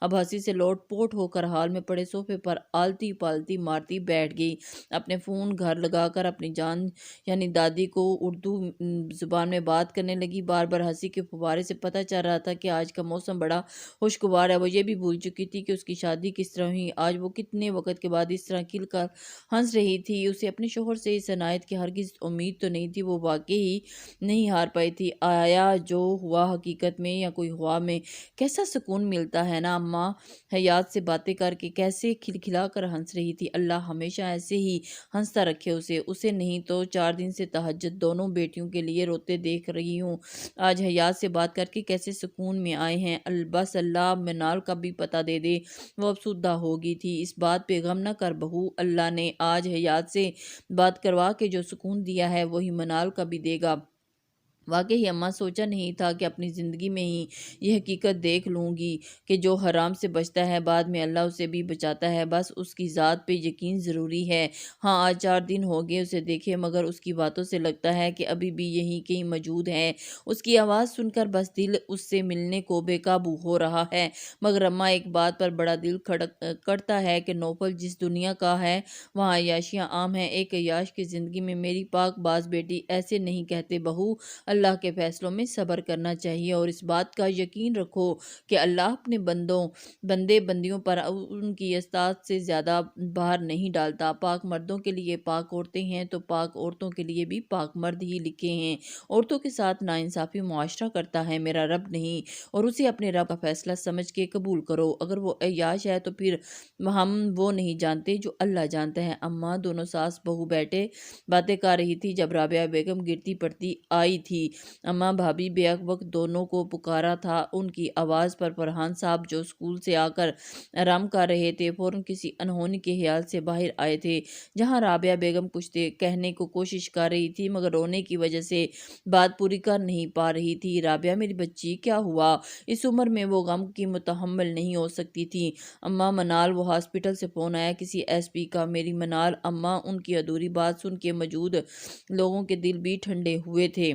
اب ہنسی سے لوٹ پوٹ ہو کر حال میں پڑے صوفے پر آلتی پالتی مارتی بیٹھ گئی۔ اپنے فون گھر لگا کر اپنی جان یعنی دادی کو اردو زبان میں بات کرنے لگی۔ بار بار ہنسی کے فوارے سے پتہ چل رہا تھا کہ آج کا موسم بڑا خوشگوار ہے۔ وہ یہ بھی بھول چکی تھی کہ اس کی شادی کس طرح ہوئی۔ آج وہ کتنے وقت کے بعد اس طرح کھل کر ہنس رہی تھی۔ اسے اپنے شوہر سے اس عنایت کی ہرگز امید تو نہیں تھی، وہ واقعی نہیں ہار پائی تھی۔ آیا جو ہوا حقیقت میں یا کوئی خواب میں، کیسا سکون ملتا ہے نا۔ اماں حیات سے باتیں کر کے کیسے کھلکھلا کر ہنس رہی تھی۔ اللہ ہمیشہ ایسے ہی ہنستا رکھے اسے نہیں تو 4 دن سے تہجد دونوں بیٹیوں کے لیے روتے دیکھ رہی ہوں۔ آج حیات سے بات کر کے کیسے سکون میں آئے ہیں۔ بس اللہ منال کا بھی پتہ دے دے، وہ افسردہ ہو گئی تھی۔ اس بات پہ غم نہ کر بہو، اللہ نے آج حیات سے بات کروا کے جو سکون دیا ہے وہی منال کا بھی دے گا۔ واقعی اماں سوچا نہیں تھا کہ اپنی زندگی میں ہی یہ حقیقت دیکھ لوں گی کہ جو حرام سے بچتا ہے بعد میں اللہ اسے بھی بچاتا ہے۔ بس اس کی ذات پہ یقین ضروری ہے۔ ہاں آج 4 دن ہو گئے اسے دیکھے، مگر اس کی باتوں سے لگتا ہے کہ ابھی بھی یہیں کہیں موجود ہے۔ اس کی آواز سن کر بس دل اس سے ملنے کو بے قابو ہو رہا ہے۔ مگر اماں ایک بات پر بڑا دل کڑتا ہے کہ نوفل جس دنیا کا ہے وہاں عیاشیاں عام ہیں۔ ایک عیاش کی زندگی میں میری پاک باز بیٹی ایسے نہیں کہتے بہو، اللہ کے فیصلوں میں صبر کرنا چاہیے اور اس بات کا یقین رکھو کہ اللہ اپنے بندے بندیوں پر ان کی استطاعت سے زیادہ بھار نہیں ڈالتا۔ پاک مردوں کے لیے پاک عورتیں ہیں تو پاک عورتوں کے لیے بھی پاک مرد ہی لکھے ہیں۔ عورتوں کے ساتھ ناانصافی معاشرہ کرتا ہے میرا رب نہیں، اور اسے اپنے رب کا فیصلہ سمجھ کے قبول کرو۔ اگر وہ عیاش ہے تو پھر ہم وہ نہیں جانتے جو اللہ جانتا ہے۔ اماں دونوں ساس بہو بیٹھے باتیں کر رہی تھی جب رابعہ بیگم گرتی پڑتی آئی تھی۔ اماں بھابھی بیک وقت دونوں کو پکارا تھا۔ ان کی آواز پر فرحان صاحب جو اسکول سے آ کر آرام کر رہے تھے فوراً کسی انہونی کے خیال سے باہر آئے تھے۔ جہاں رابعہ بیگم کچھ کہنے کو کوشش کر رہی تھی مگر رونے کی وجہ سے بات پوری کر نہیں پا رہی تھی۔ رابعہ میری بچی کیا ہوا؟ اس عمر میں وہ غم کی متحمل نہیں ہو سکتی تھی۔ اماں منال وہ ہاسپٹل سے فون آیا کسی ایس پی کا۔ میری منال اماں ان کی ادھوری بات سن کے موجود لوگوں کے دل بھی ٹھنڈے ہوئے تھے۔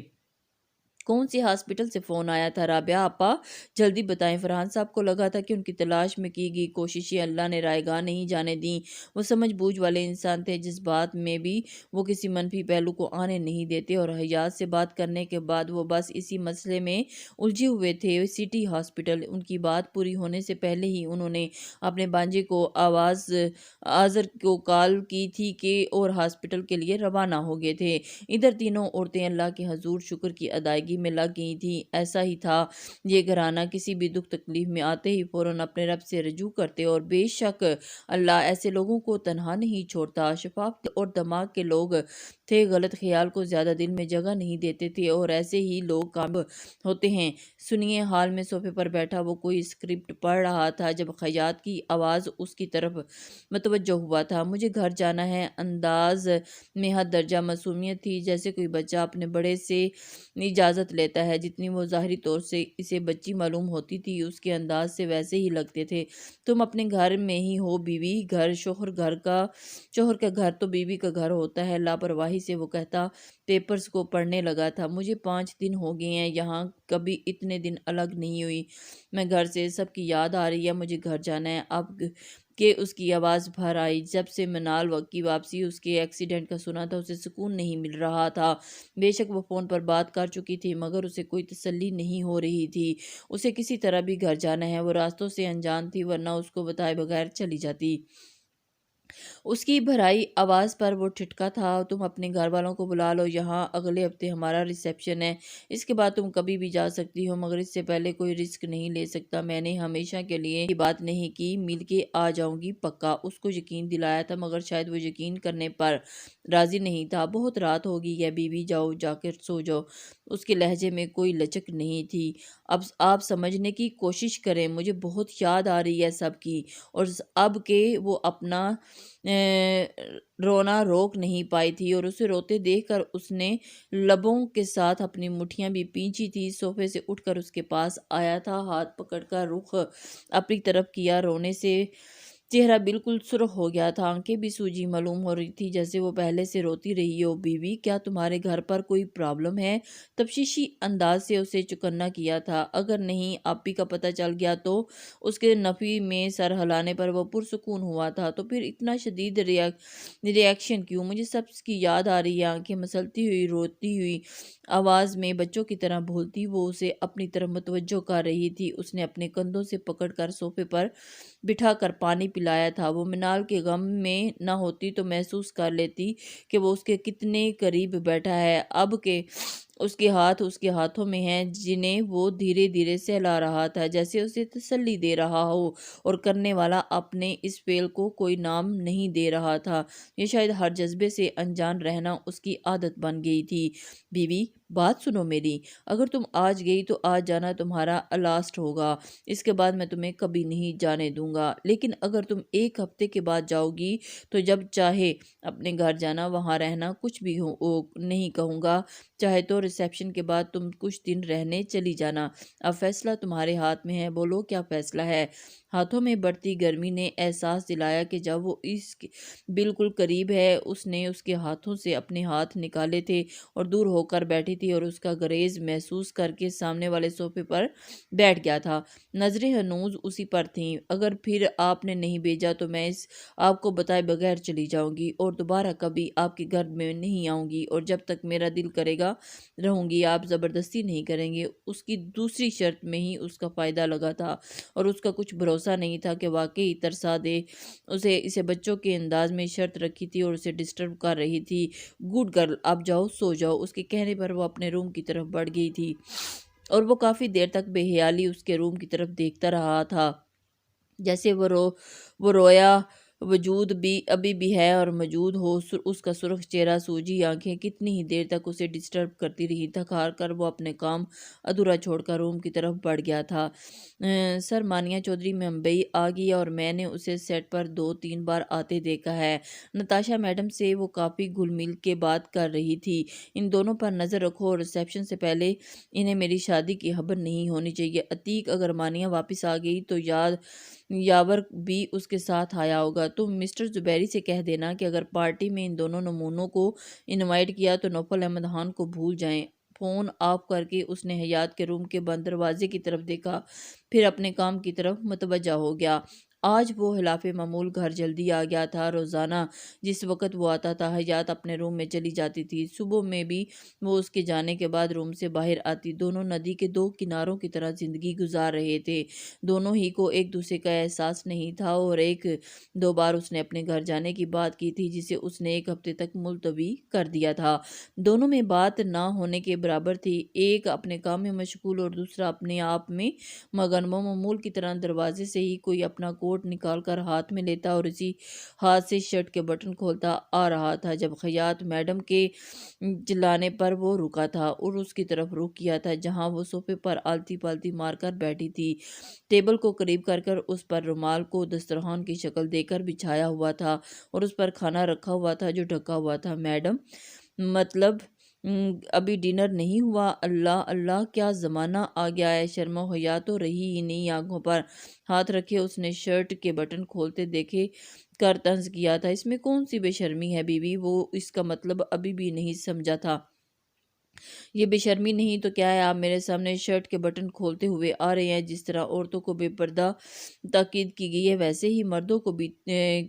کون سی ہاسپٹل سے فون آیا تھا رابعہ آپا؟ جلدی بتائیں۔ فرحان صاحب کو لگا تھا کہ ان کی تلاش میں کی گئی کوششیں اللہ نے رائے گاہ نہیں جانے دیں۔ وہ سمجھ بوجھ والے انسان تھے، جس بات میں بھی وہ کسی منفی پہلو کو آنے نہیں دیتے، اور حیات سے بات کرنے کے بعد وہ بس اسی مسئلے میں الجھے ہوئے تھے۔ City hospital. ان کی بات پوری ہونے سے پہلے ہی انہوں نے اپنے بانجے کو آذر کو کال کی تھی کہ اور ہاسپٹل کے لیے روانہ ہو گئے تھے۔ ادھر تینوں عورتیں اللہ کے حضور شکر کی ادائیگی میں لگ گئی تھیں۔ ایسا ہی تھا یہ گھرانہ، کسی بھی دکھ تکلیف میں آتے ہی فوراً اپنے رب سے رجوع کرتے، اور بے شک اللہ ایسے لوگوں کو تنہا نہیں چھوڑتا۔ شفاف اور دماغ کے لوگ تھے، غلط خیال کو زیادہ دل میں جگہ نہیں دیتے تھے، اور ایسے ہی لوگ کامیاب ہوتے ہیں۔ سنیے، حال میں صوفے پر بیٹھا وہ کوئی اسکرپٹ پڑھ رہا تھا جب حیات کی آواز اس کی طرف متوجہ ہوا تھا۔ مجھے گھر جانا ہے۔ انداز میں حد درجہ معصومیت تھی، جیسے کوئی بچہ اپنے بڑے سے اجازت لیتا ہے۔ جتنی وہ ظاہری طور سے اسے بچی معلوم ہوتی تھی اس کے انداز سے ویسے ہی لگتے تھے۔ تم اپنے گھر میں ہی ہو بیوی؟ شوہر کا گھر تو بیوی کا گھر ہوتا ہے۔ لاپرواہی سے وہ کہتا پیپرز کو پڑھنے لگا تھا۔ مجھے 5 دن ہو گئے ہیں یہاں، کبھی اتنے دن الگ نہیں ہوئی میں گھر سے۔ سب کی یاد آ رہی ہے، مجھے گھر جانا ہے اب کہ اس کی آواز بھر آئی۔ جب سے منال کی واپسی اس کے ایکسیڈنٹ کا سنا تھا اسے سکون نہیں مل رہا تھا۔ بے شک وہ فون پر بات کر چکی تھی مگر اسے کوئی تسلی نہیں ہو رہی تھی۔ اسے کسی طرح بھی گھر جانا ہے۔ وہ راستوں سے انجان تھی ورنہ اس کو بتائے بغیر چلی جاتی۔ اس کی بھرائی آواز پر وہ ٹھٹکا تھا۔ تم اپنے گھر والوں کو بلا لو یہاں، اگلے ہفتے ہمارا ریسیپشن ہے، اس کے بعد تم کبھی بھی جا سکتی ہو، مگر اس سے پہلے کوئی رسک نہیں لے سکتا۔ میں نے ہمیشہ کے لیے یہ بات نہیں کی، مل کے آ جاؤں گی پکا۔ اس کو یقین دلایا تھا مگر شاید وہ یقین کرنے پر راضی نہیں تھا۔ بہت رات ہو گئی ہے بیوی، جاؤ جا کر سو جاؤ۔ اس کے لہجے میں کوئی لچک نہیں تھی۔ اب آپ سمجھنے کی کوشش کریں، مجھے بہت یاد آ رہی ہے سب کی، اور اب کہ وہ اپنا رونا روک نہیں پائی تھی، اور اسے روتے دیکھ کر اس نے لبوں کے ساتھ اپنی مٹھیاں بھی پینچی تھی۔ صوفے سے اٹھ کر اس کے پاس آیا تھا، ہاتھ پکڑ کر رخ اپنی طرف کیا۔ رونے سے چہرہ بالکل سرخ ہو گیا تھا، آنکھیں بھی سوجی معلوم ہو رہی تھی، جیسے وہ پہلے سے روتی رہی ہو۔ بیوی، کیا تمہارے گھر پر کوئی پرابلم ہے؟ تفتیشی انداز سے اسے چوکنا کیا تھا۔ اگر نہیں آپی کا پتہ چل گیا تو؟ اس کے نفی میں سر ہلانے پر وہ پرسکون ہوا تھا۔ تو پھر اتنا شدید ریاکشن کیوں؟ مجھے سب کی یاد آ رہی ہے، آنکھیں مسلتی ہوئی، روتی ہوئی آواز میں بچوں کی طرح بولتی وہ اسے اپنی طرف متوجہ کر رہی تھی۔ اس نے اپنے کندھوں سے پکڑ کر صوفے پر بٹھا کر پانی پلایا تھا۔ وہ منال کے غم میں نہ ہوتی تو محسوس کر لیتی کہ وہ اس کے کتنے قریب بیٹھا ہے، اب کہ اس کے ہاتھ اس کے ہاتھوں میں ہیں جنہیں وہ دھیرے دھیرے سہلا رہا تھا، جیسے اسے تسلی دے رہا ہو، اور کرنے والا اپنے اس فعل کو کوئی نام نہیں دے رہا تھا۔ یہ شاید ہر جذبے سے انجان رہنا اس کی عادت بن گئی تھی۔ بیوی، بات سنو میری، اگر تم آج گئی تو آج جانا تمہارا لاسٹ ہوگا، اس کے بعد میں تمہیں کبھی نہیں جانے دوں گا۔ لیکن اگر تم 1 ہفتے کے بعد جاؤ گی تو جب چاہے اپنے گھر جانا، وہاں رہنا، کچھ بھی نہیں کہوں گا۔ چاہے تو ریسیپشن کے بعد تم کچھ دن رہنے چلی جانا۔ اب فیصلہ تمہارے ہاتھ میں ہے، بولو کیا فیصلہ ہے؟ ہاتھوں میں بڑھتی گرمی نے احساس دلایا کہ جب وہ اس کے بالکل قریب ہے، اس نے اس کے ہاتھوں سے اپنے ہاتھ نکالے تھے اور دور ہو کر بیٹھی تھی، اور اس کا گریز محسوس کر کے سامنے والے صوفے پر بیٹھ گیا تھا۔ نظریں ہنوز اسی پر تھیں۔ اگر پھر آپ نے نہیں بھیجا تو میں اس آپ کو بتائے بغیر چلی جاؤں گی، اور دوبارہ کبھی آپ کے گھر میں نہیں آؤں گی، اور جب تک میرا دل کرے گا رہوں گی۔ آپ زبردستی نہیں کریں گے؟ اس کی دوسری شرط میں ہی اس کا فائدہ لگا تھا، اور اس کا کچھ بھروسہ نہیں تھا کہ واقعی ترسا دے اسے بچوں کے انداز میں شرط رکھی تھی اور اسے ڈسٹرب کر رہی تھی۔ گڈ گرل، اب جاؤ، سو جاؤ۔ اس کے کہنے پر وہ اپنے روم کی طرف بڑھ گئی تھی، اور وہ کافی دیر تک بے خیالی اس کے روم کی طرف دیکھتا رہا تھا، جیسے وہ رویا وجود بھی ابھی بھی ہے اور موجود ہو۔ اس کا سرخ چہرہ، سوجی آنکھیں کتنی ہی دیر تک اسے ڈسٹرب کرتی رہی۔ تھک ہار کر وہ اپنے کام ادھورا چھوڑ کر روم کی طرف بڑھ گیا تھا۔ سر، مانیہ چودھری ممبئی آ گئی اور میں نے اسے سیٹ پر 2-3 بار آتے دیکھا ہے۔ نتاشا میڈم سے وہ کافی گھل مل کے بات کر رہی تھی۔ ان دونوں پر نظر رکھو، اور ریسیپشن سے پہلے انہیں میری شادی کی خبر نہیں ہونی چاہیے۔ عتیق، اگر مانیہ واپس آ گئی تو یاور بھی اس کے ساتھ آیا ہوگا۔ تم مسٹر زبیری سے کہہ دینا کہ اگر پارٹی میں ان دونوں نمونوں کو انوائٹ کیا تو نوفل احمد خان کو بھول جائیں۔ فون آف کر کے اس نے حیات کے روم کے بند دروازے کی طرف دیکھا، پھر اپنے کام کی طرف متوجہ ہو گیا۔ آج وہ خلاف معمول گھر جلدی آ گیا تھا۔ روزانہ جس وقت وہ آتا تھا، حیات اپنے روم میں چلی جاتی تھی۔ صبح میں بھی وہ اس کے جانے کے بعد روم سے باہر آتی۔ دونوں ندی کے 2 کناروں کی طرح زندگی گزار رہے تھے۔ دونوں ہی کو ایک دوسرے کا احساس نہیں تھا، اور 1-2 بار اس نے اپنے گھر جانے کی بات کی تھی، جسے اس نے 1 ہفتے تک ملتوی کر دیا تھا۔ دونوں میں بات نہ ہونے کے برابر تھی، ایک اپنے کام میں مشغول اور دوسرا اپنے آپ میں مگن۔ وہ معمول کی طرح دروازے سے ہی کوئی اپنا کوٹ نکال کر ہاتھ میں لیتا اور اسی ہاتھ سے شرٹ کے بٹن کھولتا آ رہا تھا، جب حیات میڈم کے چلانے پر وہ رکا تھا اور اس کی طرف رخ کیا تھا، جہاں وہ صوفے پر آلتی پالتی مار کر بیٹھی تھی۔ ٹیبل کو قریب کر کر اس پر رومال کو دسترخوان کی شکل دے کر بچھایا ہوا تھا، اور اس پر کھانا رکھا ہوا تھا جو ڈھکا ہوا تھا۔ میڈم، مطلب ابھی ڈنر نہیں ہوا؟ اللہ اللہ، کیا زمانہ آ گیا ہے! شرم و حیا تو رہی ہی نہیں آنکھوں پر۔ ہاتھ رکھے اس نے شرٹ کے بٹن کھولتے دیکھے کر طنز کیا تھا۔ اس میں کون سی بے شرمی ہے بیوی؟ وہ اس کا مطلب ابھی بھی نہیں سمجھا تھا۔ یہ بے شرمی نہیں تو کیا ہے؟ آپ میرے سامنے شرٹ کے بٹن کھولتے ہوئے آ رہے ہیں۔ جس طرح عورتوں کو بے پردہ تاکید کی گئی ہے، ویسے ہی مردوں کو بھی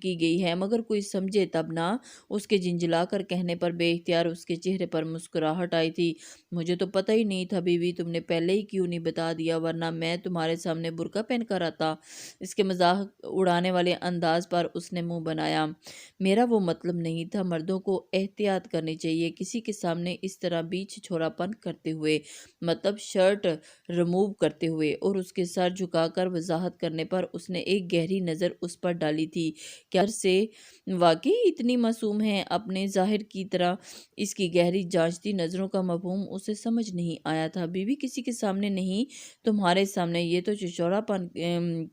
کی گئی ہے، مگر کوئی سمجھے تب نہ۔ اس کے جھنجھلا کر کہنے پر بے اختیار اس کے چہرے پر مسکراہٹ آئی تھی۔ مجھے تو پتہ ہی نہیں تھا بیوی، تم نے پہلے ہی کیوں نہیں بتا دیا، ورنہ میں تمہارے سامنے برقع پہن کر آتا۔ اس کے مذاق اڑانے والے انداز پر اس نے منہ بنایا۔ میرا وہ مطلب نہیں تھا۔ مردوں کو احتیاط کرنی چاہیے کسی کے سامنے اس طرح بیچ چھوڑا پن کرتے ہوئے، مطلب شرٹ ریموو کرتے ہوئے۔ اور اس کے سر جھکا کر وضاحت کرنے پر اس نے ایک گہری نظر اس پر ڈالی تھی۔ کیا سے واقعی اتنی معصوم ہے؟ اپنے ظاہر کی طرح اس کی گہری جانچتی نظروں کا مفہوم اسے سمجھ نہیں آیا تھا۔ بیوی، کسی کے سامنے نہیں، تمہارے سامنے۔ یہ تو چچوڑا پن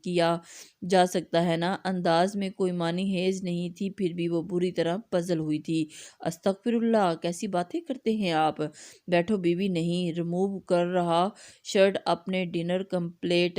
کیا جا سکتا ہے نا؟ انداز میں کوئی معنی خیز نہیں تھی، پھر بھی وہ بری طرح پزل ہوئی تھی۔ استغفر اللہ، کیسی باتیں کرتے ہیں آپ! بیٹھو بیوی۔ نہیں ریموو کر رہا شرٹ، اپنے ڈنر کمپلیٹ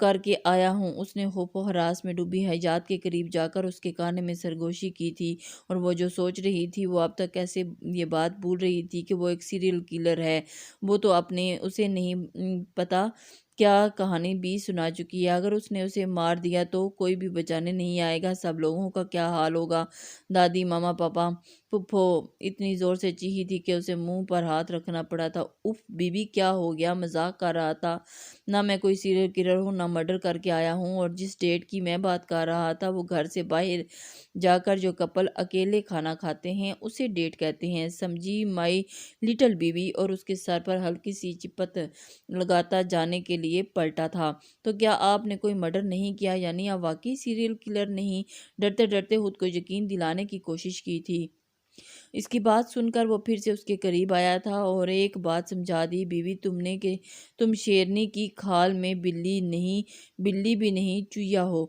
کر کے آیا ہوں۔ اس نے خوف و ہراس میں ڈوبی حجات کے قریب جا کر اس کے کانے میں سرگوشی کی تھی، اور وہ جو سوچ رہی تھی وہ اب تک کیسے یہ بات بھول رہی تھی کہ وہ ایک سیریل کلر ہے۔ وہ تو اسے نہیں پتا کیا کہانی بھی سنا چکی ہے۔ اگر اس نے اسے مار دیا تو کوئی بھی بچانے نہیں آئے گا۔ سب لوگوں کا کیا حال ہوگا؟ دادی، ماما، پاپا، پھپھو اتنی زور سے چیخی تھی کہ اسے منہ پر ہاتھ رکھنا پڑا تھا۔ اف بی بی، کیا ہو گیا؟ مذاق کر رہا تھا؟ نہ میں کوئی سیریل کلر ہوں، نہ مرڈر کر کے آیا ہوں، اور جس ڈیٹ کی میں بات کر رہا تھا وہ گھر سے باہر جا کر جو کپل اکیلے کھانا کھاتے ہیں اسے ڈیٹ کہتے ہیں، سمجھی مائی لٹل بیوی، اور اس کے سر پر ہلکی سی چپت لگاتا جانے کے لیے پلٹا تھا۔ تو کیا آپ نے کوئی مرڈر نہیں کیا؟ یعنی آپ واقعی سیریل کلر نہیں؟ ڈرتے ڈرتے خود کو یقین دلانے کی کوشش کی تھی۔ اس کی بات سن کر وہ پھر سے اس کے قریب آیا تھا اور ایک بات سمجھا دی، بیوی، تم شیرنی کی کھال میں بلی بھی نہیں چوہیا ہو۔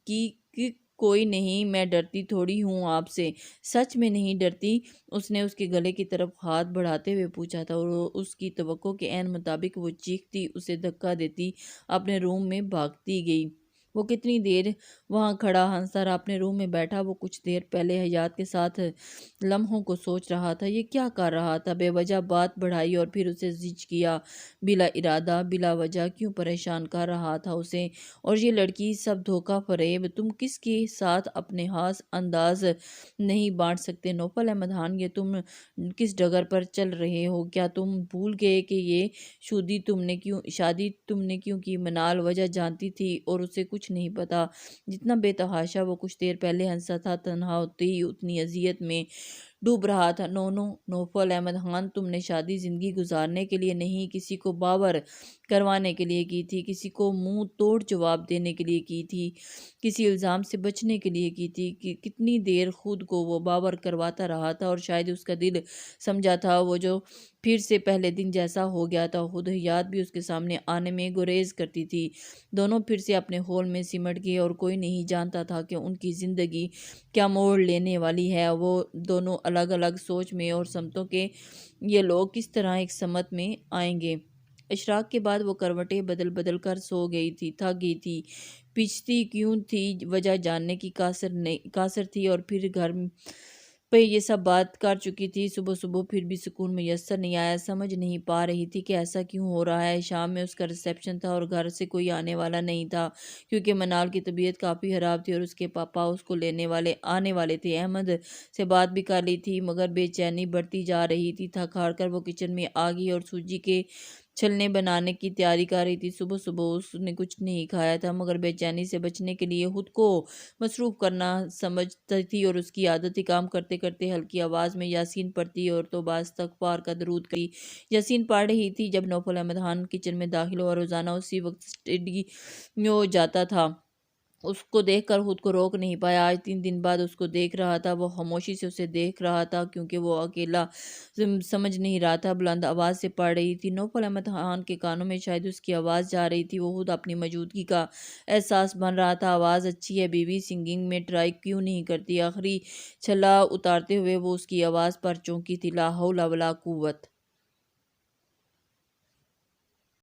کی کوئی نہیں، میں ڈرتی تھوڑی ہوں آپ سے۔ سچ میں نہیں ڈرتی؟ اس نے اس کے گلے کی طرف ہاتھ بڑھاتے ہوئے پوچھا تھا، اور اس کی توقع کے عین مطابق وہ چیختی، اسے دھکا دیتی اپنے روم میں بھاگتی گئی۔ وہ کتنی دیر وہاں کھڑا ہنستا رہا، اپنے روم میں بیٹھا۔ وہ کچھ دیر پہلے حیات کے ساتھ لمحوں کو سوچ رہا تھا، یہ کیا کر رہا تھا؟ بے وجہ بات بڑھائی اور پھر اسے زج کیا، بلا ارادہ، بلا وجہ کیوں پریشان کر رہا تھا اسے؟ اور یہ لڑکی سب دھوکہ فریب، تم کس کے ساتھ اپنے خاص انداز نہیں بانٹ سکتے؟ نوفل احمد خان، یہ تم کس ڈگر پر چل رہے ہو؟ کیا تم بھول گئے کہ یہ شادی تم نے کیوں کی؟ منال وجہ جانتی تھی اور اسے کچھ نہیں پتا۔ جتنا بے تحاشا وہ کچھ دیر پہلے ہنسا تھا، تنہا ہوتے ہی اتنی اذیت میں ڈوب رہا تھا۔ نوفل احمد خان، تم نے شادی زندگی گزارنے کے لیے نہیں، کسی کو باور کروانے کے لیے کی تھی، کسی کو منہ توڑ جواب دینے کے لیے کی تھی، کسی الزام سے بچنے کے لیے کی تھی۔ کتنی دیر خود کو وہ باور کرواتا رہا تھا، اور شاید اس کا دل سمجھا تھا وہ جو پھر سے پہلے دن جیسا ہو گیا تھا۔ خود حیات بھی اس کے سامنے آنے میں گریز کرتی تھی۔ دونوں پھر سے اپنے ہول میں سمٹ گئے، اور کوئی نہیں جانتا تھا کہ ان کی زندگی کیا موڑ لینے والی ہے۔ وہ دونوں الگ الگ سوچ میں اور سمتوں کے یہ لوگ کس طرح ایک سمت میں آئیں گے۔ اشراق کے بعد وہ کروٹیں بدل بدل کر سو گئی تھی، تھک گئی تھی، پچھتی کیوں تھی وجہ جاننے کی قاصر تھی، اور پھر گھر پہ یہ سب بات کر چکی تھی۔ صبح صبح پھر بھی سکون میسر نہیں آیا، سمجھ نہیں پا رہی تھی کہ ایسا کیوں ہو رہا ہے۔ شام میں اس کا ریسیپشن تھا اور گھر سے کوئی آنے والا نہیں تھا، کیونکہ منال کی طبیعت کافی خراب تھی اور اس کے پاپا اس کو لینے آنے والے تھے۔ احمد سے بات بھی کر لی تھی، مگر بے چینی بڑھتی جا رہی تھی۔ تھک ہار کر وہ کچن میں آ گئی اور سوجی کے چھلنے بنانے کی تیاری کر رہی تھی۔ صبح صبح اس نے کچھ نہیں کھایا تھا، مگر بے چینی سے بچنے کے لیے خود کو مصروف کرنا سمجھتی تھی، اور اس کی عادت تھی کام کرتے کرتے ہلکی آواز میں یاسین پڑھتی اور توبہ استغفار کا درود کرتی۔ یاسین پڑھ رہی تھی جب نوفل احمد خان کچن میں داخل ہوا۔ روزانہ اسی وقت اسٹڈی میں جاتا تھا۔ اس کو دیکھ کر خود کو روک نہیں پایا۔ آج 3 دن بعد اس کو دیکھ رہا تھا۔ وہ خاموشی سے اسے دیکھ رہا تھا، کیونکہ وہ اکیلا سمجھ نہیں رہا تھا۔ بلند آواز سے پڑھ رہی تھی۔ نوفل احمد خان کے کانوں میں شاید اس کی آواز جا رہی تھی، وہ خود اپنی موجودگی کا احساس بن رہا تھا۔ آواز اچھی ہے بیوی، سنگنگ میں ٹرائی کیوں نہیں کرتی؟ آخری چھلا اتارتے ہوئے وہ اس کی آواز پر چونکی تھی۔ لا حول ولا قوت